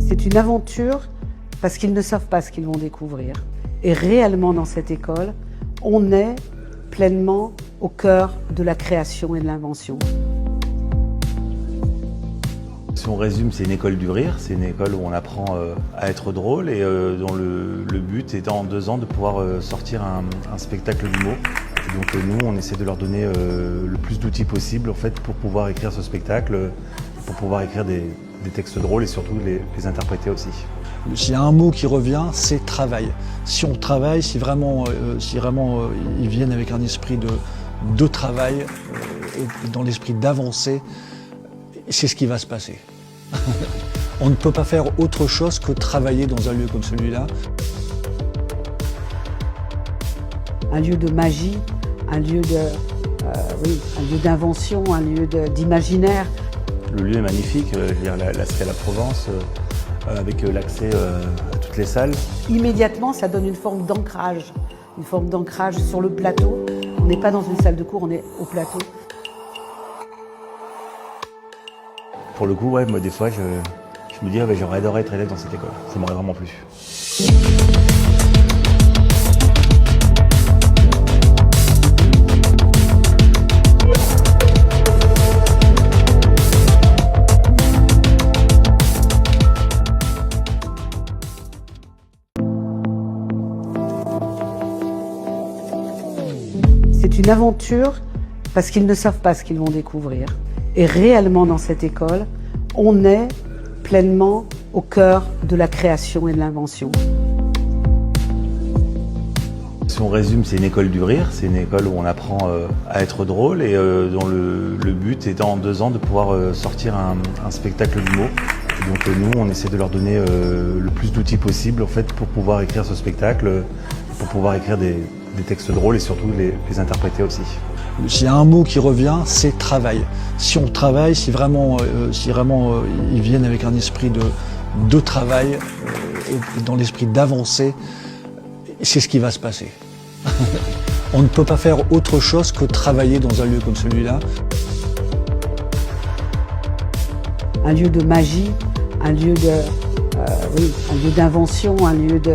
C'est une aventure parce qu'ils ne savent pas ce qu'ils vont découvrir. Et réellement dans cette école, on est pleinement au cœur de la création et de l'invention. Si on résume, c'est une école du rire, c'est une école où on apprend à être drôle et dont le but est en 2 ans de pouvoir sortir un spectacle d'humour. Donc nous, on essaie de leur donner le plus d'outils possible en fait, pour pouvoir écrire ce spectacle, pour pouvoir écrire des textes drôles et surtout les interpréter aussi. S'il y a un mot qui revient, c'est travail. Si on travaille, si vraiment ils viennent avec un esprit de travail, et dans l'esprit d'avancer, c'est ce qui va se passer. On ne peut pas faire autre chose que travailler dans un lieu comme celui-là. Un lieu de magie, un lieu d'invention, un lieu d'imaginaire. Le lieu est magnifique, la Scala Provence, avec l'accès à toutes les salles. Immédiatement, ça donne une forme d'ancrage sur le plateau. On n'est pas dans une salle de cours, on est au plateau. Pour le coup, ouais, moi, des fois, je me dis j'aurais adoré être élève dans cette école. Ça m'aurait vraiment plu. C'est une aventure parce qu'ils ne savent pas ce qu'ils vont découvrir. Et réellement dans cette école, on est pleinement au cœur de la création et de l'invention. Si on résume, c'est une école du rire, c'est une école où on apprend à être drôle et dont le but est en 2 ans de pouvoir sortir un spectacle d'humour. Donc nous, on essaie de leur donner le plus d'outils possible en fait, pour pouvoir écrire ce spectacle, pour pouvoir écrire des textes drôles et surtout les interpréter aussi. S'il y a un mot qui revient, c'est travail. Si on travaille, si vraiment ils viennent avec un esprit de travail, et dans l'esprit d'avancer, c'est ce qui va se passer. On ne peut pas faire autre chose que travailler dans un lieu comme celui-là. Un lieu de magie, un lieu d'invention, un lieu de